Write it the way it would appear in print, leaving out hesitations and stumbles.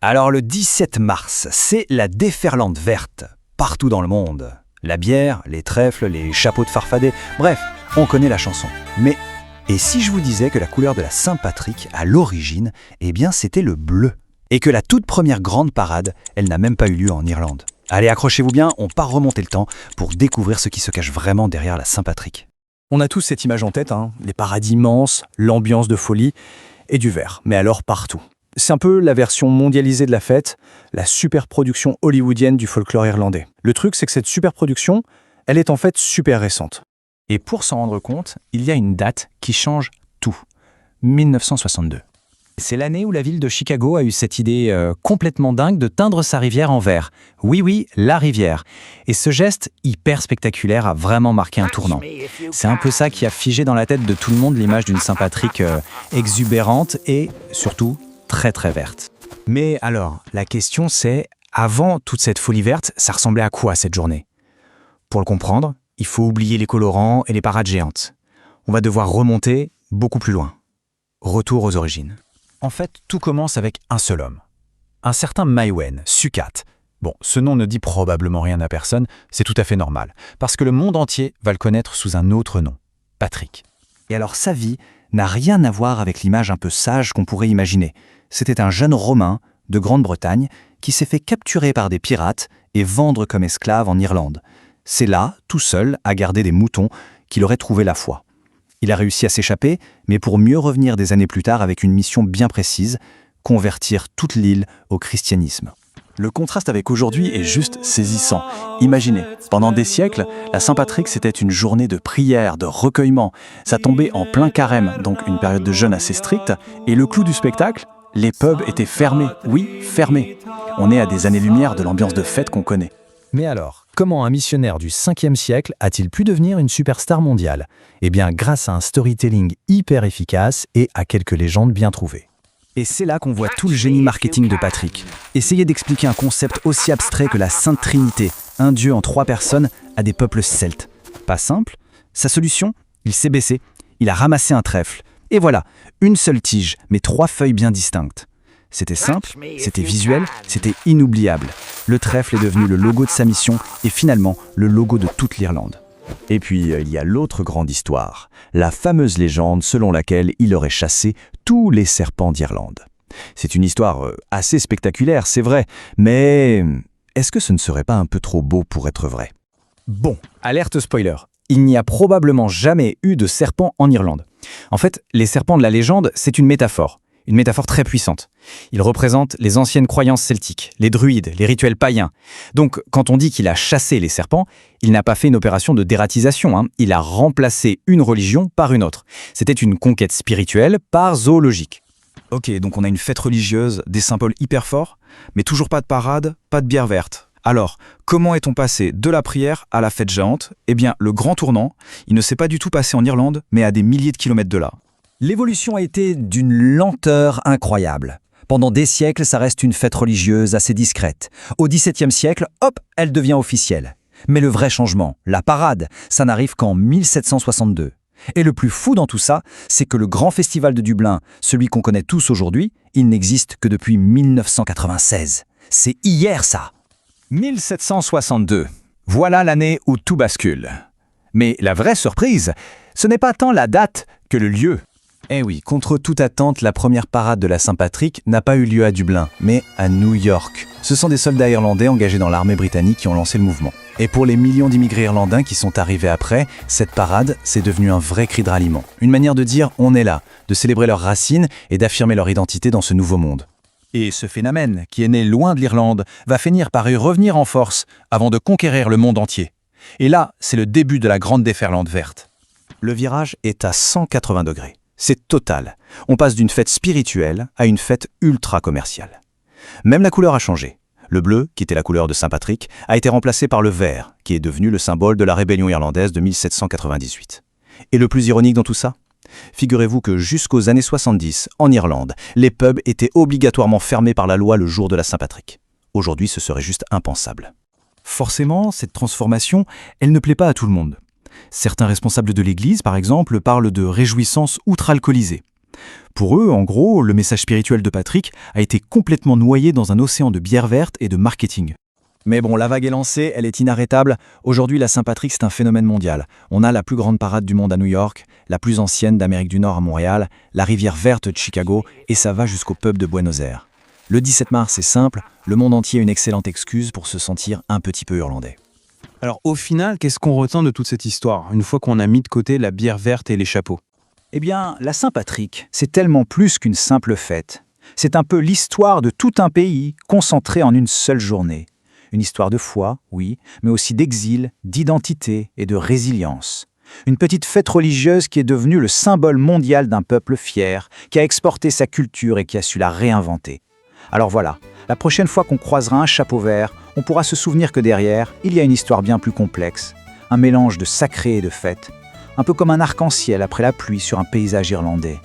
Alors le 17 mars, c'est la déferlante verte, partout dans le monde. La bière, les trèfles, les chapeaux de farfadet, bref, on connaît la chanson. Mais, et si je vous disais que la couleur de la Saint-Patrick, à l'origine, eh bien c'était le bleu. Et que la toute première grande parade, elle n'a même pas eu lieu en Irlande. Allez, accrochez-vous bien, on part remonter le temps pour découvrir ce qui se cache vraiment derrière la Saint-Patrick. On a tous cette image en tête, les parades immenses, l'ambiance de folie et du verre, mais alors partout. C'est un peu la version mondialisée de la fête, la superproduction hollywoodienne du folklore irlandais. Le truc, c'est que cette superproduction, elle est en fait super récente. Et pour s'en rendre compte, il y a une date qui change tout. 1962. C'est l'année où la ville de Chicago a eu cette idée complètement dingue de teindre sa rivière en vert. Oui, la rivière. Et ce geste hyper spectaculaire a vraiment marqué un tournant. C'est un peu ça qui a figé dans la tête de tout le monde l'image d'une Saint-Patrick exubérante et surtout très très verte. Mais alors, la question c'est, avant toute cette folie verte, ça ressemblait à quoi cette journée? Pour le comprendre, il faut oublier les colorants et les parades géantes. On va devoir remonter beaucoup plus loin. Retour aux origines. En fait, tout commence avec un seul homme. Un certain Maïwen Succat. Bon, ce nom ne dit probablement rien à personne, c'est tout à fait normal, parce que le monde entier va le connaître sous un autre nom, Patrick. Et alors sa vie n'a rien à voir avec l'image un peu sage qu'on pourrait imaginer. C'était un jeune Romain de Grande-Bretagne qui s'est fait capturer par des pirates et vendre comme esclave en Irlande. C'est là, tout seul, à garder des moutons, qu'il aurait trouvé la foi. Il a réussi à s'échapper, mais pour mieux revenir des années plus tard avec une mission bien précise, convertir toute l'île au christianisme. Le contraste avec aujourd'hui est juste saisissant. Imaginez, pendant des siècles, la Saint-Patrick c'était une journée de prière, de recueillement. Ça tombait en plein carême, donc une période de jeûne assez stricte, et le clou du spectacle, les pubs étaient fermés. Oui, fermés. On est à des années-lumière de l'ambiance de fête qu'on connaît. Mais alors, comment un missionnaire du 5e siècle a-t-il pu devenir une superstar mondiale? Eh bien, grâce à un storytelling hyper efficace et à quelques légendes bien trouvées. Et c'est là qu'on voit tout le génie marketing de Patrick. Essayer d'expliquer un concept aussi abstrait que la Sainte Trinité, un dieu en 3 personnes, à des peuples celtes. Pas simple. Sa solution? Il s'est baissé, il a ramassé un trèfle. Et voilà, une seule tige, mais 3 feuilles bien distinctes. C'était simple, c'était visuel, c'était inoubliable. Le trèfle est devenu le logo de sa mission et finalement le logo de toute l'Irlande. Et puis, il y a l'autre grande histoire, la fameuse légende selon laquelle il aurait chassé tous les serpents d'Irlande. C'est une histoire assez spectaculaire, c'est vrai, mais est-ce que ce ne serait pas un peu trop beau pour être vrai? Bon, alerte spoiler. Il n'y a probablement jamais eu de serpents en Irlande. En fait, les serpents de la légende, c'est une métaphore très puissante. Ils représentent les anciennes croyances celtiques, les druides, les rituels païens. Donc, quand on dit qu'il a chassé les serpents, il n'a pas fait une opération de dératisation, il a remplacé une religion par une autre. C'était une conquête spirituelle par zoologique. Ok, donc on a une fête religieuse, des symboles hyper forts, mais toujours pas de parade, pas de bière verte. Alors, comment est-on passé de la prière à la fête géante? Eh bien, le grand tournant, il ne s'est pas du tout passé en Irlande, mais à des milliers de kilomètres de là. L'évolution a été d'une lenteur incroyable. Pendant des siècles, ça reste une fête religieuse assez discrète. Au XVIIe siècle, hop, elle devient officielle. Mais le vrai changement, la parade, ça n'arrive qu'en 1762. Et le plus fou dans tout ça, c'est que le grand festival de Dublin, celui qu'on connaît tous aujourd'hui, il n'existe que depuis 1996. C'est hier ça! 1762. Voilà l'année où tout bascule. Mais la vraie surprise, ce n'est pas tant la date que le lieu. Eh oui, contre toute attente, la première parade de la Saint-Patrick n'a pas eu lieu à Dublin, mais à New York. Ce sont des soldats irlandais engagés dans l'armée britannique qui ont lancé le mouvement. Et pour les millions d'immigrés irlandais qui sont arrivés après, cette parade, c'est devenu un vrai cri de ralliement. Une manière de dire « on est là », de célébrer leurs racines et d'affirmer leur identité dans ce nouveau monde. Et ce phénomène, qui est né loin de l'Irlande, va finir par y revenir en force avant de conquérir le monde entier. Et là, c'est le début de la grande déferlante verte. Le virage est à 180 degrés. C'est total. On passe d'une fête spirituelle à une fête ultra commerciale. Même la couleur a changé. Le bleu, qui était la couleur de Saint-Patrick, a été remplacé par le vert, qui est devenu le symbole de la rébellion irlandaise de 1798. Et le plus ironique dans tout ça? Figurez-vous que jusqu'aux années 70, en Irlande, les pubs étaient obligatoirement fermés par la loi le jour de la Saint-Patrick. Aujourd'hui, ce serait juste impensable. Forcément, cette transformation, elle ne plaît pas à tout le monde. Certains responsables de l'Église, par exemple, parlent de réjouissance outre-alcoolisée. Pour eux, en gros, le message spirituel de Patrick a été complètement noyé dans un océan de bière verte et de marketing. Mais bon, la vague est lancée, elle est inarrêtable. Aujourd'hui, la Saint-Patrick, c'est un phénomène mondial. On a la plus grande parade du monde à New York, la plus ancienne d'Amérique du Nord à Montréal, la rivière verte de Chicago, et ça va jusqu'au pub de Buenos Aires. Le 17 mars, c'est simple, le monde entier a une excellente excuse pour se sentir un petit peu irlandais. Alors au final, qu'est-ce qu'on retient de toute cette histoire, une fois qu'on a mis de côté la bière verte et les chapeaux? Eh bien, la Saint-Patrick, c'est tellement plus qu'une simple fête. C'est un peu l'histoire de tout un pays concentrée en une seule journée. Une histoire de foi, oui, mais aussi d'exil, d'identité et de résilience. Une petite fête religieuse qui est devenue le symbole mondial d'un peuple fier, qui a exporté sa culture et qui a su la réinventer. Alors voilà, la prochaine fois qu'on croisera un chapeau vert, on pourra se souvenir que derrière, il y a une histoire bien plus complexe. Un mélange de sacré et de fête. Un peu comme un arc-en-ciel après la pluie sur un paysage irlandais.